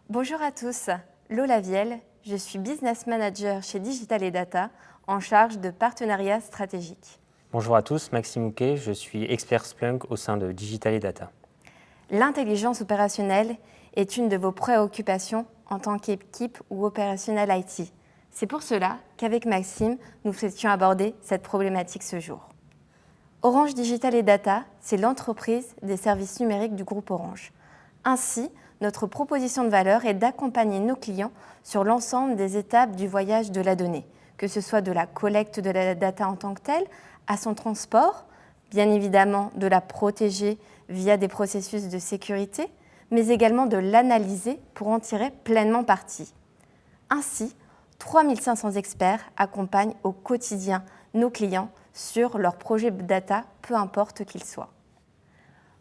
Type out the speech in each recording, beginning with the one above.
Bonjour à tous, Lola Vielle, je suis Business Manager chez Digital et Data en charge de partenariats stratégiques. Bonjour à tous, Maxime Houquet, je suis expert Splunk au sein de Digital et Data. L'intelligence opérationnelle est une de vos préoccupations en tant qu'équipe ou opérationnel IT. C'est pour cela qu'avec Maxime, nous souhaitions aborder cette problématique ce jour. Orange Digital et Data, c'est l'entreprise des services numériques du groupe Orange. Ainsi, notre proposition de valeur est d'accompagner nos clients sur l'ensemble des étapes du voyage de la donnée, que ce soit de la collecte de la data en tant que telle, à son transport, bien évidemment de la protéger via des processus de sécurité, mais également de l'analyser pour en tirer pleinement parti. Ainsi, 3500 experts accompagnent au quotidien nos clients sur leurs projets data, peu importe qu'ils soient.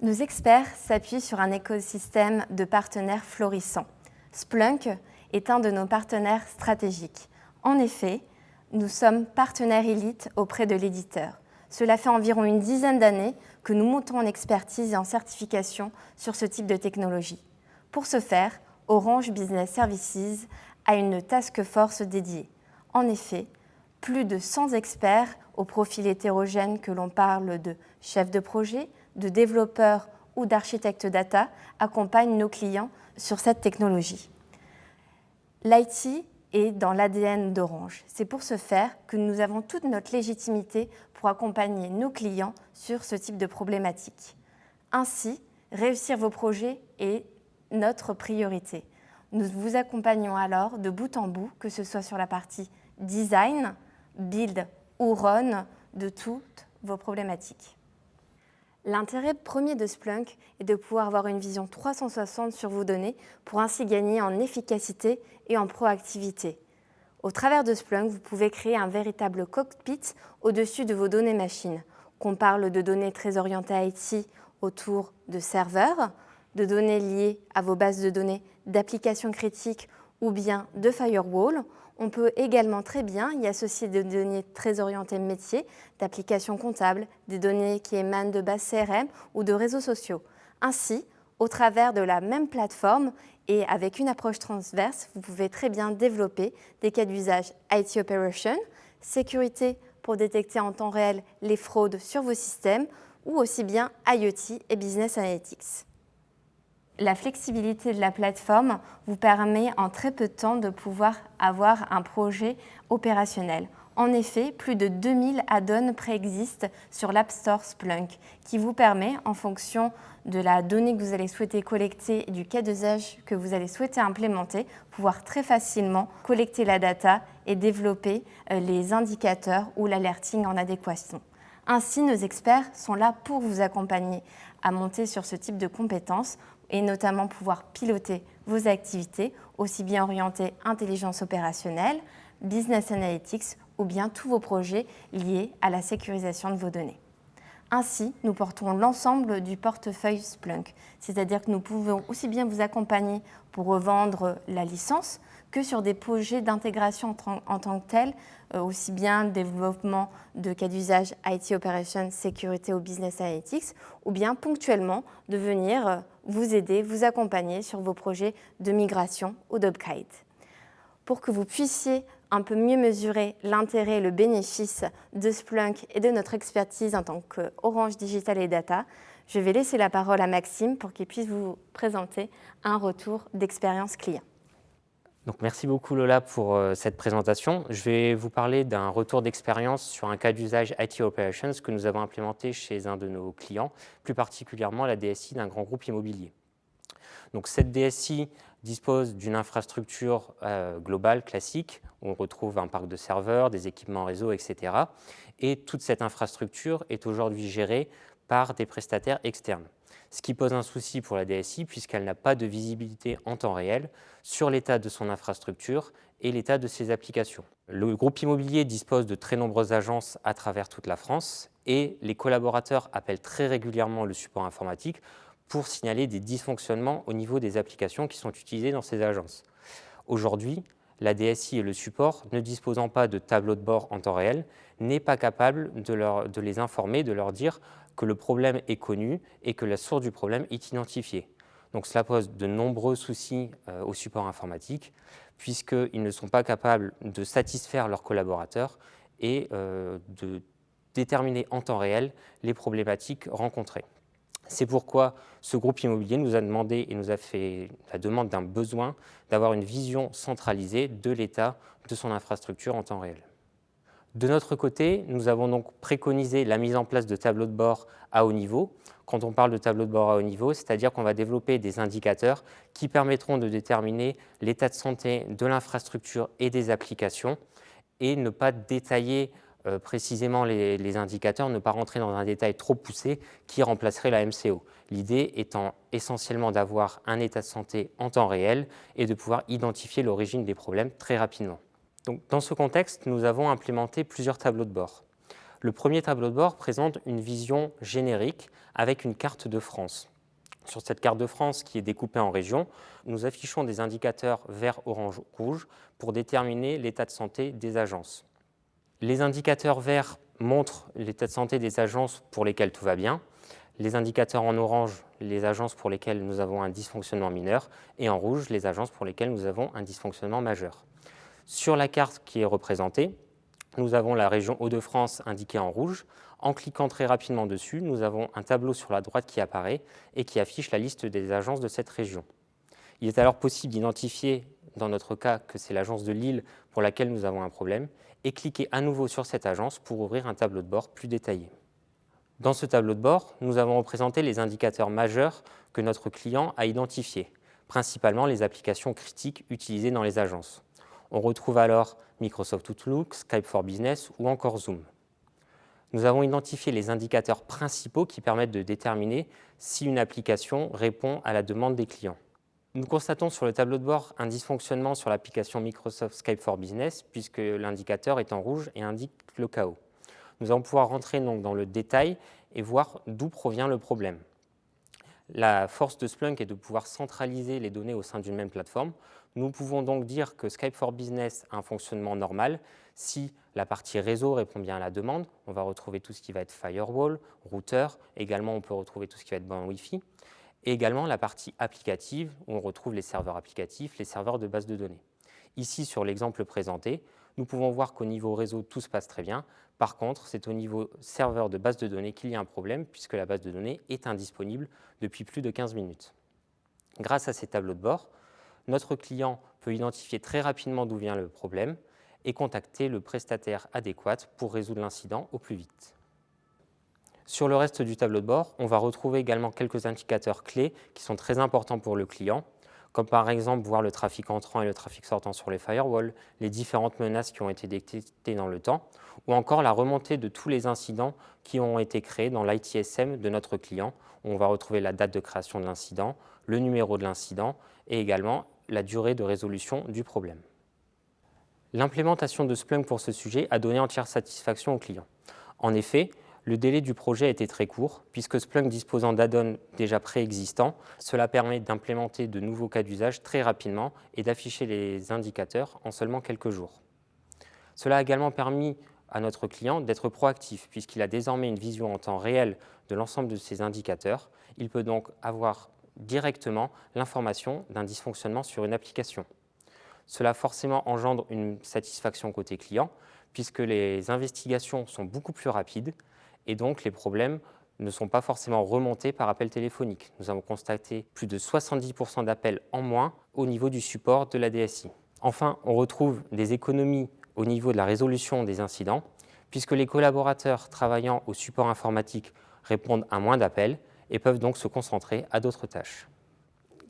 Nos experts s'appuient sur un écosystème de partenaires florissants. Splunk est un de nos partenaires stratégiques. En effet, nous sommes partenaires élite auprès de l'éditeur. Cela fait environ une dizaine d'années que nous montons en expertise et en certification sur ce type de technologie. Pour ce faire, Orange Business Services a une task force dédiée. En effet, plus de 100 experts au profil hétérogène, que l'on parle de chefs de projet, de développeurs ou d'architectes data, accompagnent nos clients sur cette technologie. L'IT est dans l'ADN d'Orange. C'est pour ce faire que nous avons toute notre légitimité pour accompagner nos clients sur ce type de problématique. Ainsi, réussir vos projets est notre priorité. Nous vous accompagnons alors de bout en bout, que ce soit sur la partie design, build ou run, de toutes vos problématiques. L'intérêt premier de Splunk est de pouvoir avoir une vision 360 sur vos données pour ainsi gagner en efficacité et en proactivité. Au travers de Splunk, vous pouvez créer un véritable cockpit au-dessus de vos données machines. Qu'on parle de données très orientées IT autour de serveurs, de données liées à vos bases de données d'applications critiques ou bien de firewall. On peut également très bien y associer des données très orientées métiers, d'applications comptables, des données qui émanent de bases CRM ou de réseaux sociaux. Ainsi, au travers de la même plateforme et avec une approche transverse, vous pouvez très bien développer des cas d'usage IT Operation, sécurité pour détecter en temps réel les fraudes sur vos systèmes ou aussi bien IoT et Business Analytics. La flexibilité de la plateforme vous permet en très peu de temps de pouvoir avoir un projet opérationnel. En effet, plus de 2000 add-ons préexistent sur l'App Store Splunk, qui vous permet, en fonction de la donnée que vous allez souhaiter collecter et du cas d'usage que vous allez souhaiter implémenter, pouvoir très facilement collecter la data et développer les indicateurs ou l'alerting en adéquation. Ainsi, nos experts sont là pour vous accompagner à monter sur ce type de compétences et notamment pouvoir piloter vos activités, aussi bien orientées intelligence opérationnelle, business analytics ou bien tous vos projets liés à la sécurisation de vos données. Ainsi, nous portons l'ensemble du portefeuille Splunk, c'est-à-dire que nous pouvons aussi bien vous accompagner pour revendre la licence que sur des projets d'intégration en tant que tels, aussi bien développement de cas d'usage IT Operations, sécurité ou Business Analytics, ou bien ponctuellement de venir vous aider, vous accompagner sur vos projets de migration ou d'upgrade. Pour que vous puissiez un peu mieux mesurer l'intérêt et le bénéfice de Splunk et de notre expertise en tant qu'Orange Digital et Data, je vais laisser la parole à Maxime pour qu'il puisse vous présenter un retour d'expérience client. Donc, merci beaucoup Lola pour cette présentation. Je vais vous parler d'un retour d'expérience sur un cas d'usage IT Operations que nous avons implémenté chez un de nos clients, plus particulièrement la DSI d'un grand groupe immobilier. Donc, cette DSI dispose d'une infrastructure globale classique, où on retrouve un parc de serveurs, des équipements réseau, etc. Et toute cette infrastructure est aujourd'hui gérée par des prestataires externes. Ce qui pose un souci pour la DSI puisqu'elle n'a pas de visibilité en temps réel sur l'état de son infrastructure et l'état de ses applications. Le groupe immobilier dispose de très nombreuses agences à travers toute la France et les collaborateurs appellent très régulièrement le support informatique pour signaler des dysfonctionnements au niveau des applications qui sont utilisées dans ces agences. Aujourd'hui, la DSI et le support, ne disposant pas de tableau de bord en temps réel, n'est pas capable de les informer, de leur dire que le problème est connu et que la source du problème est identifiée. Donc cela pose de nombreux soucis au support informatique, puisqu'ils ne sont pas capables de satisfaire leurs collaborateurs et de déterminer en temps réel les problématiques rencontrées. C'est pourquoi ce groupe immobilier nous a demandé et nous a fait la demande d'un besoin d'avoir une vision centralisée de l'état de son infrastructure en temps réel. De notre côté, nous avons donc préconisé la mise en place de tableaux de bord à haut niveau. Quand on parle de tableaux de bord à haut niveau, c'est-à-dire qu'on va développer des indicateurs qui permettront de déterminer l'état de santé de l'infrastructure et des applications et ne pas détailler précisément les indicateurs, ne pas rentrer dans un détail trop poussé qui remplacerait la MCO. L'idée étant essentiellement d'avoir un état de santé en temps réel et de pouvoir identifier l'origine des problèmes très rapidement. Donc, dans ce contexte, nous avons implémenté plusieurs tableaux de bord. Le premier tableau de bord présente une vision générique avec une carte de France. Sur cette carte de France qui est découpée en régions, nous affichons des indicateurs vert, orange, rouge pour déterminer l'état de santé des agences. Les indicateurs verts montrent l'état de santé des agences pour lesquelles tout va bien. Les indicateurs en orange, les agences pour lesquelles nous avons un dysfonctionnement mineur. Et en rouge, les agences pour lesquelles nous avons un dysfonctionnement majeur. Sur la carte qui est représentée, nous avons la région Hauts-de-France indiquée en rouge. En cliquant très rapidement dessus, nous avons un tableau sur la droite qui apparaît et qui affiche la liste des agences de cette région. Il est alors possible d'identifier, dans notre cas, que c'est l'agence de Lille pour laquelle nous avons un problème et cliquer à nouveau sur cette agence pour ouvrir un tableau de bord plus détaillé. Dans ce tableau de bord, nous avons représenté les indicateurs majeurs que notre client a identifiés, principalement les applications critiques utilisées dans les agences. On retrouve alors Microsoft Outlook, Skype for Business ou encore Zoom. Nous avons identifié les indicateurs principaux qui permettent de déterminer si une application répond à la demande des clients. Nous constatons sur le tableau de bord un dysfonctionnement sur l'application Microsoft Skype for Business puisque l'indicateur est en rouge et indique le chaos. Nous allons pouvoir rentrer donc dans le détail et voir d'où provient le problème. La force de Splunk est de pouvoir centraliser les données au sein d'une même plateforme. Nous pouvons donc dire que Skype for Business a un fonctionnement normal. Si la partie réseau répond bien à la demande, on va retrouver tout ce qui va être firewall, routeur. Également, on peut retrouver tout ce qui va être bande Wi-Fi. Et également la partie applicative, où on retrouve les serveurs applicatifs, les serveurs de base de données. Ici, sur l'exemple présenté, nous pouvons voir qu'au niveau réseau, tout se passe très bien. Par contre, c'est au niveau serveur de base de données qu'il y a un problème, puisque la base de données est indisponible depuis plus de 15 minutes. Grâce à ces tableaux de bord, notre client peut identifier très rapidement d'où vient le problème et contacter le prestataire adéquat pour résoudre l'incident au plus vite. Sur le reste du tableau de bord, on va retrouver également quelques indicateurs clés qui sont très importants pour le client, comme par exemple voir le trafic entrant et le trafic sortant sur les firewalls, les différentes menaces qui ont été détectées dans le temps, ou encore la remontée de tous les incidents qui ont été créés dans l'ITSM de notre client. On va retrouver la date de création de l'incident, le numéro de l'incident et également la durée de résolution du problème. L'implémentation de Splunk pour ce sujet a donné entière satisfaction au client. En effet, le délai du projet était très court, puisque Splunk disposant d'add-ons déjà préexistants, cela permet d'implémenter de nouveaux cas d'usage très rapidement et d'afficher les indicateurs en seulement quelques jours. Cela a également permis à notre client d'être proactif, puisqu'il a désormais une vision en temps réel de l'ensemble de ces indicateurs. Il peut donc avoir directement l'information d'un dysfonctionnement sur une application. Cela forcément engendre une satisfaction côté client, puisque les investigations sont beaucoup plus rapides, et donc les problèmes ne sont pas forcément remontés par appel téléphonique. Nous avons constaté plus de 70% d'appels en moins au niveau du support de la DSI. Enfin, on retrouve des économies au niveau de la résolution des incidents, puisque les collaborateurs travaillant au support informatique répondent à moins d'appels et peuvent donc se concentrer à d'autres tâches.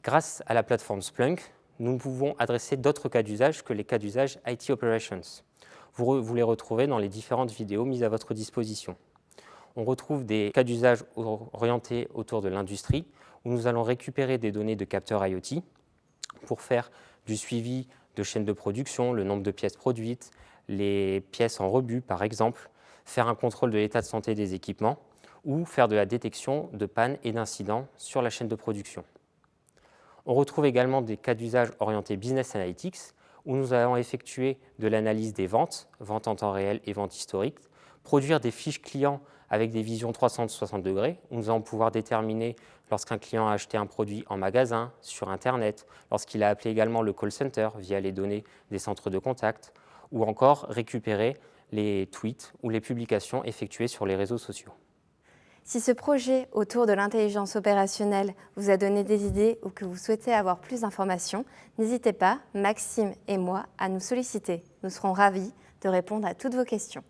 Grâce à la plateforme Splunk, nous pouvons adresser d'autres cas d'usage que les cas d'usage IT Operations. Vous les retrouvez dans les différentes vidéos mises à votre disposition. On retrouve des cas d'usage orientés autour de l'industrie, où nous allons récupérer des données de capteurs IoT pour faire du suivi de chaînes de production, le nombre de pièces produites, les pièces en rebut par exemple, faire un contrôle de l'état de santé des équipements ou faire de la détection de pannes et d'incidents sur la chaîne de production. On retrouve également des cas d'usage orientés Business Analytics, où nous allons effectuer de l'analyse des ventes, ventes en temps réel et ventes historiques, produire des fiches clients avec des visions 360 degrés, où nous allons pouvoir déterminer lorsqu'un client a acheté un produit en magasin, sur Internet, lorsqu'il a appelé également le call center via les données des centres de contact, ou encore récupérer les tweets ou les publications effectuées sur les réseaux sociaux. Si ce projet autour de l'intelligence opérationnelle vous a donné des idées ou que vous souhaitez avoir plus d'informations, n'hésitez pas, Maxime et moi, à nous solliciter. Nous serons ravis de répondre à toutes vos questions.